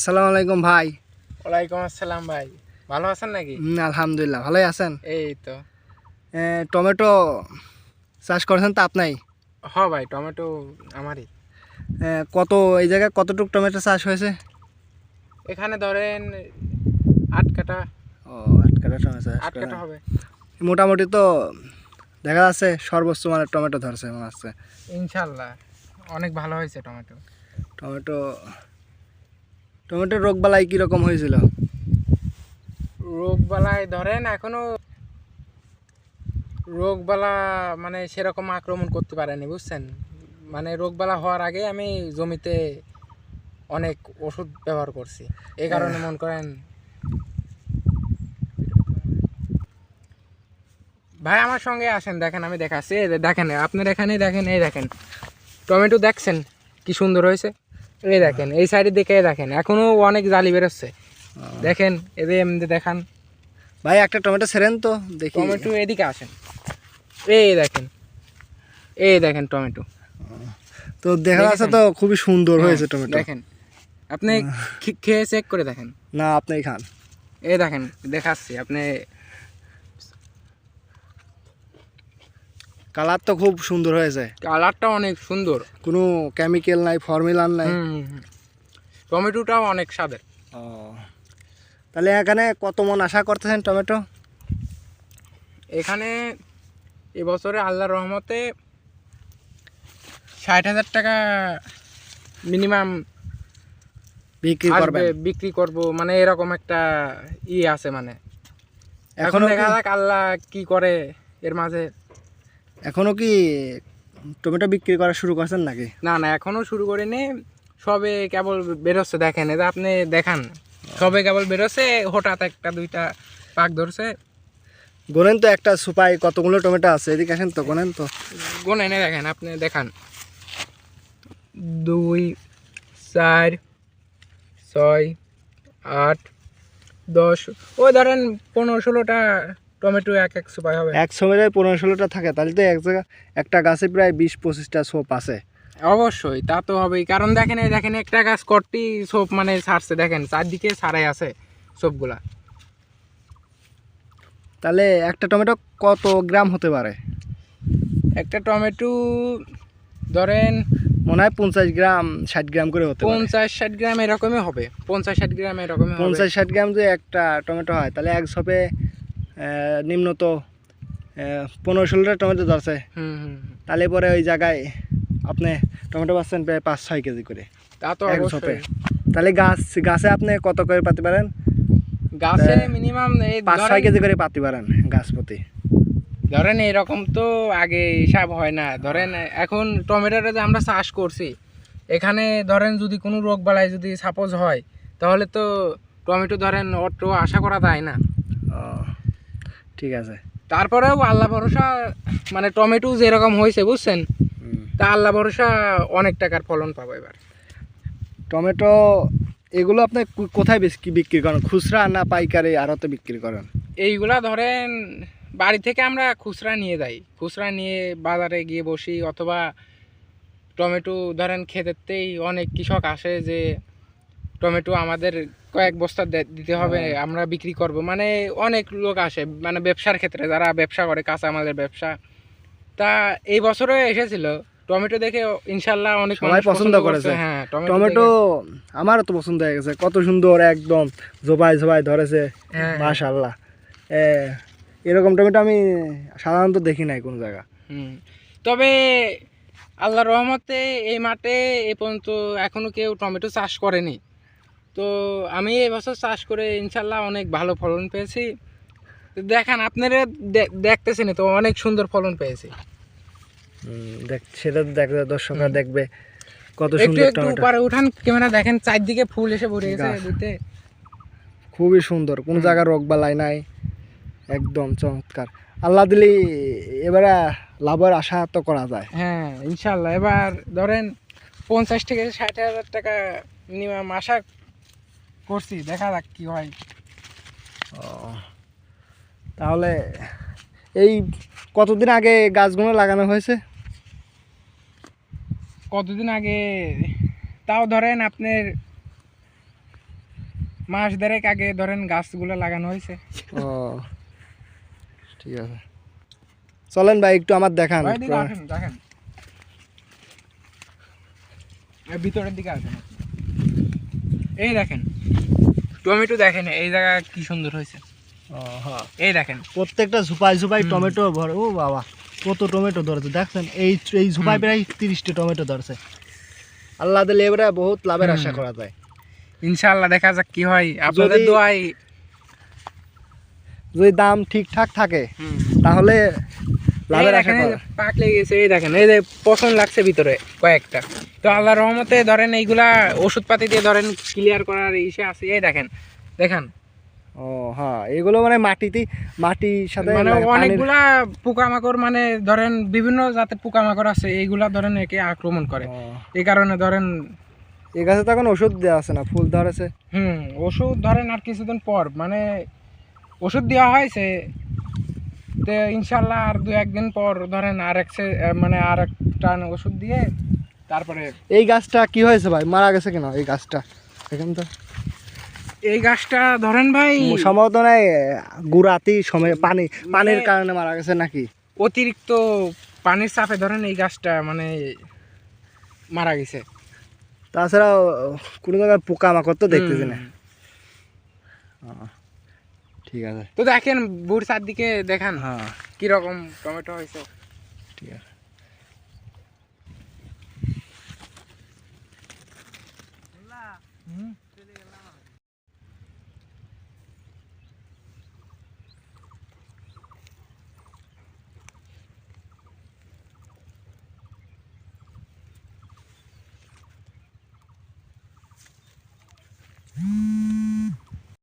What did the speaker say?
আসসালামু আলাইকুম ভাই। ওয়ালাইকুম আসসালাম ভাই, ভালো আছেন নাকি? আলহামদুলিল্লাহ ভালোই আছেন। এই তো। টমেটো চাষ করেছেন তো আপনি? হ্যাঁ ভাই, টমেটো আমারই। কত এই জায়গায় কতটুক টমেটো চাষ হয়েছে? এখানে ধরেন 8 কাঠা। ও 8 কাঠা টমেটো চাষ 8 করেন। কাঠা হবে মোটামুটি তো দেখা যাচ্ছে সর্বোচ্চ মানের টমেটো ধরছে মনে হচ্ছে। ইনশাল্লাহ, অনেক ভালো হয়েছে টমেটো। টমেটো টমেটোর রোগবালাই কীরকম হয়েছিল? রোগবালাই ধরেন এখনো রোগবালা মানে সেরকম আক্রমণ করতে পারেনি, বুঝছেন? মানে রোগবালা হওয়ার আগে আমি জমিতে অনেক ওষুধ ব্যবহার করছি, এই কারণে মনে করেন। ভাই আমার সঙ্গে আসেন, দেখেন আমি দেখাচ্ছি। এই দেখেন, আপনার এখানেই দেখেন, এই দেখেন টমেটো দেখছেন কি সুন্দর হয়েছে। এই দেখেন, এই সাইডে দিকে দেখেন এখনো অনেক জালি বেরোচ্ছে। দেখেন এদের এমনি দেখান ভাই একটা টমেটো ছেড়েন তো দেখি। টমেটো এদিকে আসেন, এই দেখেন, এই দেখেন টমেটো তো দেখা যাচ্ছে তো খুবই সুন্দর হয়েছে টমেটো। দেখেন, আপনি খেয়ে চেক করে দেখেন। না আপনিই খান। এই দেখেন দেখাচ্ছি আপনি। কালার তো খুব সুন্দর হয়েছে, কালারটা অনেক সুন্দর, কোনো কেমিক্যাল নাই, ফর্মুলার নাই। টমেটোটাও অনেক স্বাদের। ও তাহলে এখানে কত মন আশা করতেছেন টমেটো? এখানে এবছরে আল্লাহর রহমতে 60,000 টাকা মিনিমাম বিক্রি করব, মানে এরকম একটা আছে। মানে এখন দেখা যাক আল্লাহ কি করে এর মাঝে। এখনো কি টমেটো বিক্রি করা শুরু করছেন নাকি? না না, এখনো শুরু করিনি, সবে কেবল বেরোচ্ছে। দেখেন এটা আপনি দেখান, সবে কেবল বেরোচ্ছে, হঠাৎ একটা দুইটা পাক ধরছে। গোনেন তো একটা সুপাই কতগুলো টমেটো আছে, এদিকে আসেন তো, গোনেন তো। গোনেন, দেখেন আপনি দেখান, 2 4 6 8 10, ওই ধরেন 15-16টা টমেটো এক সুপাই হবে। এক সময় 15-16টা থাকে, তাহলে তো এক জায়গা একটা গাছে প্রায় 20-25টা সোপ আছে। অবশ্যই তা তো হবেই, কারণ দেখেন এই দেখেন একটা গাছ কটি সোপ মানে ছাড়ছে, দেখেন চারদিকে ছাড়াই আছে সোপগুলা। তাহলে একটা টমেটো কত গ্রাম হতে পারে? একটা টমেটো ধরেন মনে হয় 50 গ্রাম 60 গ্রাম করে হতে পারে। 50-60 গ্রাম এরকমই হবে, 50-60 গ্রাম এরকমই হবে। 50-60 গ্রাম যে একটা টমেটো হয়, তাহলে এক সোপে নিম্নত 15-16টা টমেটো ধরছে। তাহলে পরে ওই জায়গায় আপনি টমেটো পাচ্ছেন প্রায় 5-6 কেজি করে। তা তো এক ঝোপে। অবশ্যই। তাহলে গাছে আপনি কত করে পাতে পারেন? গাছে মিনিমাম 5-6 কেজি করে পাতে পারেন গাছ প্রতি। ধরেন এরকম তো আগে হিসাব হয় না। ধরেন এখন টমেটোটা যে আমরা চাষ করছি, এখানে ধরেন যদি কোনো রোগ বালাই যদি সাপোজ হয়, তাহলে তো টমেটো ধরেন অত আশা করা যায় না। ঠিক আছে, তারপরেও আল্লাহ ভরসা, মানে টমেটো যেরকম হয়েছে বুঝছেন, তা আল্লাহ ভরসা অনেক টাকার ফলন পাবো এবার। টমেটো এগুলো আপনি কোথায় বিক্রি করেন, খুচরা না পাইকারি আড়তে বিক্রি করেন? এইগুলা ধরেন বাড়ি থেকে আমরা খুচরা নিয়ে যাই, খুচরা নিয়ে বাজারে গিয়ে বসি, অথবা টমেটো ধরেন ক্ষেতেতেই অনেক কৃষক আসে যে টমেটো আমাদের কয়েক বস্তা দিতে হবে, আমরা বিক্রি করব। মানে অনেক লোক আসে, মানে ব্যবসার ক্ষেত্রে যারা ব্যবসা করে, কাঁচামালের ব্যবসা। তা এই বছরও এসেছিল টমেটো দেখে, ইনশাল্লাহ অনেক সবাই পছন্দ করেছে। হ্যাঁ, টমেটো আমারও তো পছন্দ হয়ে গেছে, কত সুন্দর একদম ঝোপায় ঝোপায় ধরেছে। মাশাআল্লাহ, এরকম টমেটো আমি সাধারণত দেখি নাই কোনো জায়গা। তবে আল্লাহর রহমতে এই মাঠে এ পর্যন্ত এখনো কেউ টমেটো চাষ করেনি। তো আমি এবছর চাষ করে ইনশাল্লাহ অনেক ভালো ফলন পেয়েছি। দেখেন আপনারা দেখতেছেন তো, অনেক সুন্দর ফলন পেয়েছি। সেটা দেখবে, দর্শকরা দেখবে কত সুন্দর একটু উপরে উঠান ক্যামেরা, দেখেন চারদিকে ফুল এসে ভরে গেছে দিতে, খুবই সুন্দর, কোনো জায়গায় রোগ বালাই নাই, একদম চমৎকার। আল্লাহ দিলি এবারে লাভের আশা তো করা যায়। হ্যাঁ ইনশাল্লাহ, এবার ধরেন 50,000-60,000 টাকা মিনিমাম আশা করছি, দেখা যাক কি হয়। তাহলে এই কতদিন আগে গাছগুলো লাগানো হয়েছে? কতদিন আগে তাও ধরেন আপনার মাস দেড়েক আগে ধরেন গাছগুলো লাগানো হয়েছে। ও ঠিক আছে, চলেন ভাই একটু আমার দেখান। ভাই এদিকে আসেন, দেখেন এই ভিতরের দিকে আসেন। এই দেখেন টমেটো, দেখেন এই জায়গা কি সুন্দর হয়েছে। হ্যাঁ, এই দেখেন প্রত্যেকটা ঝুপাই ঝুপাই টমেটো ভরে। ও বাবা, কত টমেটো ধরেছে দেখছেন, এই এই ঝুপাই প্রায় 30টা টমেটো ধরছে। আল্লাহ দিলে এবারে বহুত লাভের আশা করা যায়। ইনশাআল্লাহ দেখা যাক কি হয়, আপনাদের যদি- দোয়াই। যদি দাম ঠিকঠাক থাকে তাহলে লাভের আশা করা। পাক লেগে গেছে, এই দেখেন এই যে পছন্দ লাগছে ভিতরে কয়েকটা। তো আল্লাহর রহমতে ধরেন এইগুলা ওষুধপাতি দিয়ে ধরেন ক্লিয়ার করার ইসে আছে। এই দেখেন, দেখেন ও হ্যাঁ, এগুলো মানে মাটির সাথে মানে পানির- অনেকগুলা পোকামাকড়, মানে ধরেন বিভিন্ন জাতের পোকামাকড় আছে, এইগুলা ধরেন একে আক্রমণ করে। ও, এই কারণে ধরেন এই গাছে তখন ওষুধ দেওয়া আছে না, ফুল ধরেছে। ওষুধ ধরেন আর কিছুদিন পর মানে ওষুধ দেওয়া হয়েছে। তো ইনশাল্লাহ আর 2-1 দিন পর ধরেন মানে আর একটা ওষুধ দিয়ে তারপরে। এই গাছটা কি হয়েছে ভাই, মারা গেছে কেন এই গাছটা? দেখেন তো, এই গাছটা ধরেন ভাই সম্ভবত নাই গুড়াতি সময় পানির কারণে মারা গেছে নাকি? অতিরিক্ত পানির চাপে ধরেন এই গাছটা মানে মারা গেছে। তাছাড়া কোনো জায়গায় পোকামাকড় তো দেখতেছি না। ঠিক আছে, তো দেখেন বুড় চারদিকে দেখান হ্যাঁ কিরকম টমেটো হয়েছে। ঠিক আছে।